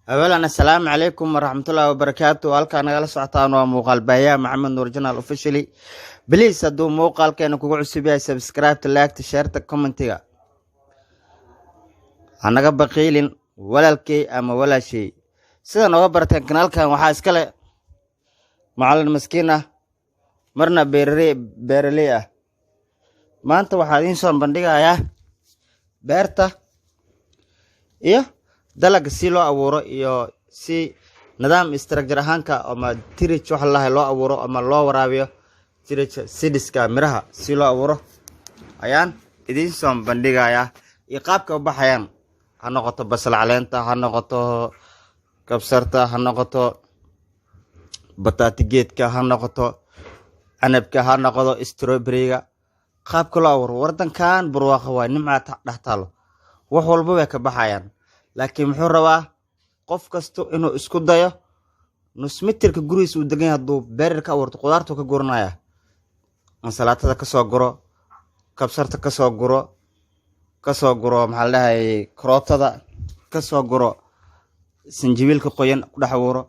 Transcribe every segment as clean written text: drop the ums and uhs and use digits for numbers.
أولا السلام عليكم ورحمة الله وبركاته. halkaan nagala socotaan waa muuqaal baahiyaha Maxamed Nuur Channel officially. Please hadduu muuqaalkeena kugu cusub yahay subscribe, like, share, comment-iga. Hanaga baqiilin walaalkay ama walaashay. Sida nooga barteen kanaalkan waxaa iska leh macallin maskiin ah marna beeraley ah. Maanta waxaa idiin soo bandhigayaa beerta iyo dalag si loo abuuro iyo si nidaam structure ahaanka ama tirich wax la loo abuuro ama loo waraabiyo tirich seedska miraha si loo abuuro ayaan idiin soo bandhigayaa iyo qaabka u baxayaan ha noqoto basal caleenta ha noqoto kabsarta ha noqoto bataati geedka ha noqoto canabka ha noqdo strawberry-ga qaabka loo abuuro wadankan barwaaqo waa nimca dhaxtaalo wax walba way ka baxayaan laakiin muxuu rabaa qof kasto inuu isku dayo nus mitirka gurigiisa uu degan yahay hadduu beerar ka abuurto qudaartu ka guranaya ansalaatada ka soo guro kabsarta ka soo guro maxaa la dhahay karootada ka soo guro sinjibiilka qoyan ku dhex abuuro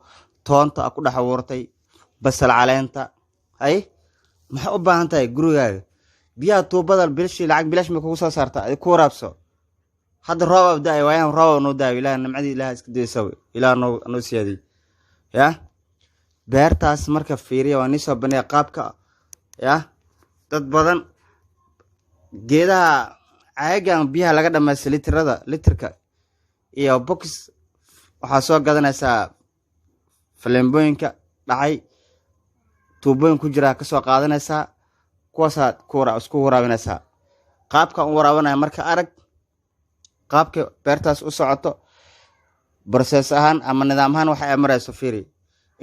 toonta ku dhex abuurtay basal caleenta hay maxaa u baahan tahay gurigaaga biyaha tuubada bilashii lacag bilash ma kugu soo saarta ay ku waraabso hadda roob abdaay waayaan roob noo daawi ilaahay nimcadii ilaahay iska deesaw ilaahay noo siyaadi ya beertaas marka fiiriyo waa nisoo banay qaabka ya dad badan geedaha caagan biyaha laga dhameeyo litirka iyo box waxa soo gadanaysaa faleembooyinka dhacay tuubooyin ku jira ka soo qaadanaysaa kuwaasaad isku waraabinaysaa qaabka u waraabanaya marka arag qaabka beertaas u socoto process ahaan ama nidaam ahaan waxa ay marayso fiiri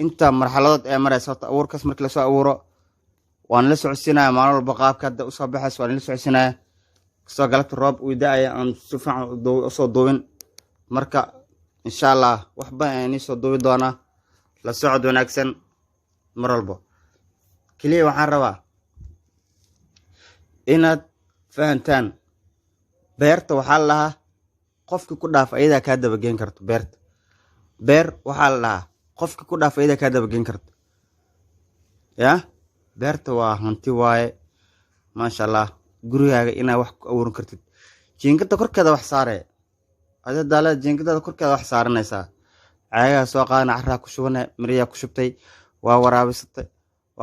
inta marxaladood ay marayso abuurkaas markii la soo abuuro waan la socodsiinaa maalin walba qaabka hadda u soo baxayso waan la socodsiinaa soo galabta roob uu daaya aan si fiican u soo duubin marka insha Allah wax baan ay soo duubi doonaa la socod wanaagsan mar walba kaliya waxaan rabaa inaad fahantaan beerta waxaa lahaa qofki ku dhaaf ayada ka daba geen karto beer waxaa lahaa qofki ku dhaaf ayada ka daba geen karto ya beerta waa hanti waaye maasha Allah gurigaaga inaa wax ku abuurin kartid jiingada korkeeda wax saare ada daalada jiingada korkeeda wax saaranaysaa caaga soo qaadana carraa ku shubana miriya ku shubtay waa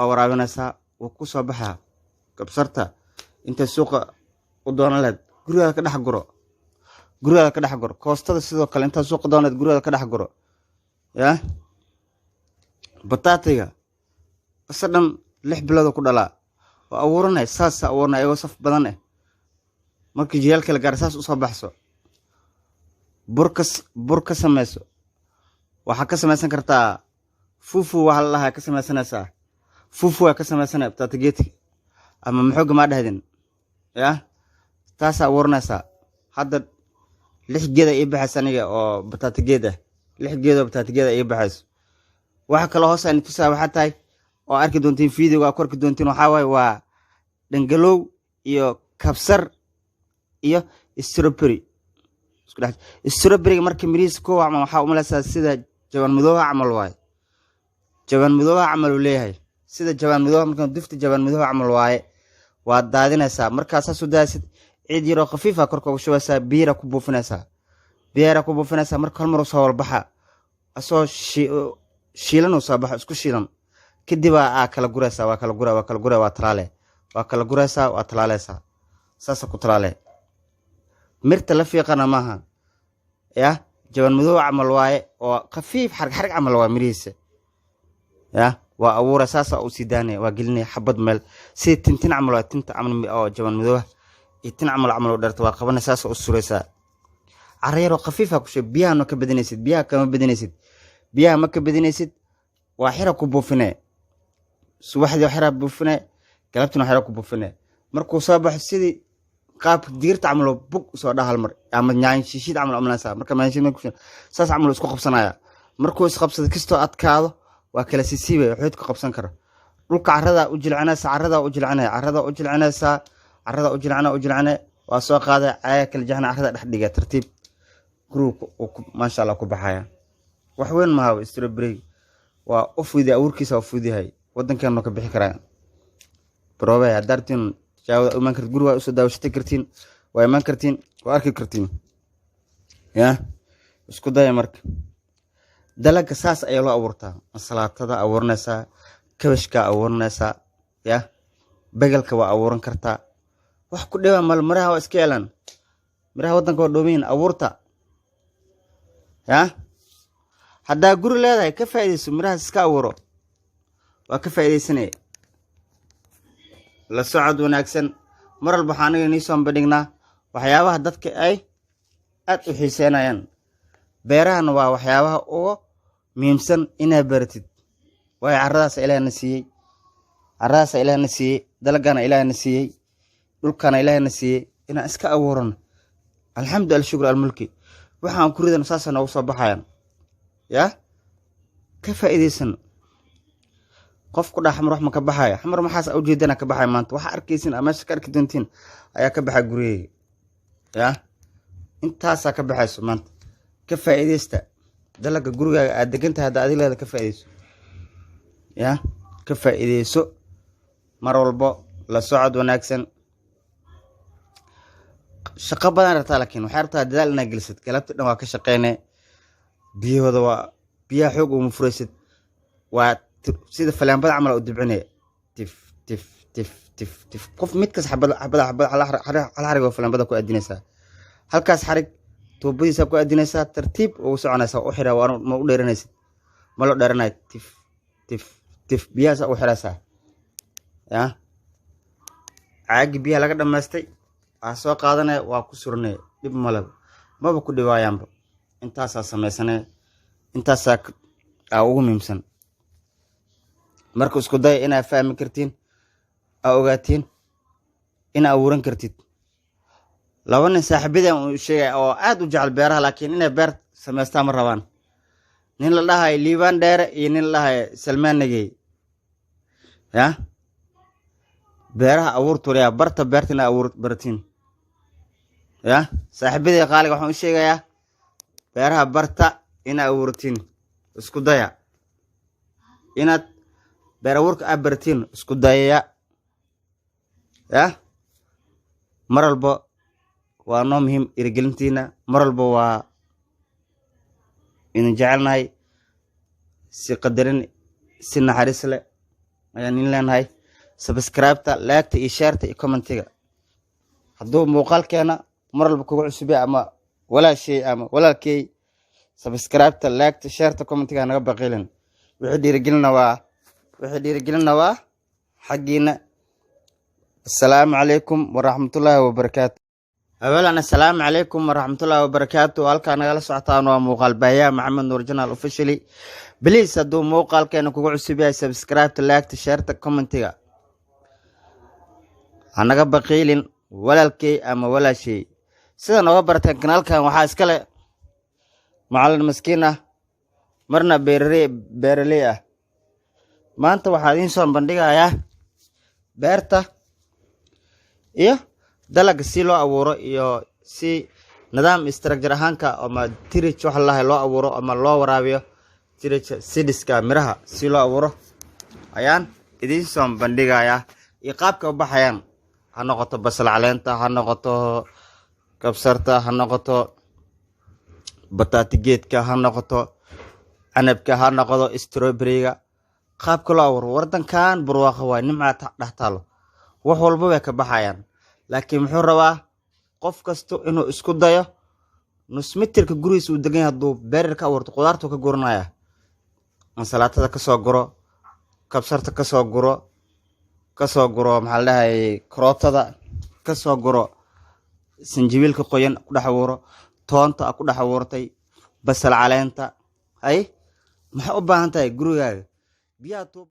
waraabinaysaa wuu ku soo baxaa kabsarta inta suuqa u doonan lahayd gurigaaga ka dhex guro koostada sidoo kale inta suuqa doonayd gurigaaga ka dhex guro ya bataatiga asadan 6 bilood ku dhalaa waa abuuranay saas abuuranay ayagoo saf badan markii jeelka la gaar saas u soo baxso bur ka samayso waxa ka samaysan kartaa fufu waxa la lahaa ka samaysanaysaa fufu waa ka samaysanay bataati geedka ama maxoog ma dhahdin ya taas abuuranaysaa hadda 6 geed ay baxaysan aniga oo bataati geed 6 geed oo bataati geed ay baxayso waxa kale hoos aan tusaa waxa tahay oo arki doontiin video ku arki doontiin waxa way waa dhangalow iyo kabsar iyo strawberry markii miriis ko ama waxa u malaysaa sida jabaan madoow camal waay jabaan madoow camal uu leeyahay sida jabaan madoow markaa dufta jabaan madoow camal waay waa daadinaysaa markaas soo daasid ciid yar oo khafiif ah korka ugu shubaysaa biyo ku buufinaysaa marka hal mar soo walbaxa asoo shiilan oo soo baxo isku shiilan kadib aa kala guraysaa waa kala guraysaa saas ku talaale mirta la fiiqana maaha ya jabaan madoow camal waaye oo khafiif xarg camal waa miriisa ya waa abuura saas oo sidaanay waa gelinay xabad meel si tintin camal waa tinta camal oo jabaan madoow tin camal oo dharta waa qabanay saas oo suraysaa careero khafiifa ku shub biyaha ma ka badinaysid waa xira ku buufinay subaxdii xira buufinay galabtina xira ku buufinay markuu soo baxo sidii qaab diirta camal bug soo dhahal mar ama nyaan shishid camal amnaasaa marka maashin ku saas camal isku qabsanaya markuu is qabsado kisto adkaado waa kala sisiibay wuxuu ku qabsan karo dhulka carrada u jilcanaysa waa soo qaaday caaga kala jaxna carrada dhex dhiga tartiib group maasha Allah ku baxaya wax weyn ma hawo strawberry waa u fudud awrkiisa u fududahay wadankeena ka bixi karaa برافو يا دارتين جاوا ما كنت تقولوا أسود أو شتكرتين وما كرتين وأركي كرتين يا اسكو ده يا مرك دلك أساس أيلا أورتا الصلاة هذا أورنا سا كبشكا أورنا سا يا بقلك وأورن كرتا وحكو ده مال مراه واسكيلن مراه ودن كودومين أورتا يا حدا يقول لا كيف يدرس مراه سكا أورو وكيف يدرسني la socod wanaagsan maral baxaanaga inii soo bandhignaa waxyaabaha dadka ay aad u xiiseenayaan beerahan waa waxyaabaha oo muhiimsan inaa baratid way carradaas Ilaahna siiyay dalagana Ilaahna siiyay dhulkana Ilaahna siiyay ina iska abuuran alxamdulillah shukr almulki waxaan ku ridan saasana ugu soo baxayaan ya ka faa'iideysan qof ku dhaxmar wax ma ka baxaya xamar maxaas u jeedana ka baxay maanta waxa arkaysin ama ka arki doontiin ayaa ka baxay guriyay ya intaas ka baxayso maanta ka faa'iideysta dalaga gurigaaga aad degantahay hada adiga leedahay ka faa'iideyso ya ka faa'iideyso mar walbo la socod wanaagsan shaqo badan rabtaa laakiin waxa rabtaa dadaal inaad gelisid galabta dhan waa ka shaqeynay biyahooda waa biyaha xoog u mufraysid waa sida falaanbada camal u dibcinay tif tif tif tif tif qof mid kas xabada hal xarig oo falaanbada ku adinaysa halkaas xarig toobadiisa ku adinaysa tartiib oo soconaysa u xira waa ma u dheeranaysid ma loo dheeranay tif tif tif biyaha u xiraysa ya caagi biyaha laga dhameystay soo qaadanay waa ku surnay dib malab maba ku dhawaayaanba intaas sameeysanay intaas ugu muhiimsan marka isku day ina fahmi kartiin ogaatiin ina abuuran kartid laba nin saaxiibadeen uu sheegay oo aad u jecel beeraha laakiin inay beer sameystaan ma rabaan nin la dhahay liibaan dheere iyo nin la dhahay salmaan nagey ya beeraha abuurtooda barta beertina abuur baratiin ya saaxiibadeen qaaliga waxaan u sheegayaa beeraha barta ina abuurtiin isku daya inaad beerawarka abartiin isku dayaya ya maralba waa noo muhiim irgelintiina maralba waa in jecelnahay si qadarin si naxariis leh ayaan in leenahay subscribe-ta like-ta iyo share-ta iyo comment-ga hadduu muuqaalkeena maralba kugu cusub ama walaashay ama walaalkay subscribe-ta like-ta share-ta comment-ga naga baqiilin wixii dhiirigelina waa xaqiina السلام عليكم ورحمة الله وبركاته أولا السلام عليكم ورحمة الله وبركاته halkaan nagala socotaan waa muuqaal baahiyaha maxamed nuur janaal officially please hadduu muuqaalkeena kugu cusub yahay subscribe like share comment-ga hanaga baqiilin walaalkay ama walaashay sida nooga barteen kanaalkan waxaa iska leh macallin maskiin ah marna beeraley ah maanta waxaa idiin soo bandhigayaa beerta iyo dalag si loo abuuro iyo si nidaam structure ahaanka ama tirich wax la loo abuuro ama loo waraabiyo tirich seedska miraha si loo abuuro ayaan idiin soo bandhigayaa iyo qaabka u baxayaan ha noqoto basal caleenta ha noqoto kabsarta ha noqoto bataati geedka ha noqoto canabka ha noqdo strawberry-ga qaabka loo abuuro wadankan barwaaqo waa nimca dhaxtaalo wax walba way ka baxayaan laakiin muxuu rabaa qof kasto inuu isku dayo nus mitirka gurigiisa uu degan yahay hadduu beerar ka abuurto qudaartu ka guranaya ansalaatada ka soo guro kabsarta ka soo guro maxaa la dhahay karootada ka soo guro sinjibiilka qoyan ku dhex abuuro toonta ku dhex abuurtay basal caleenta ay maxay u baahan tahay gurigaaga biyaha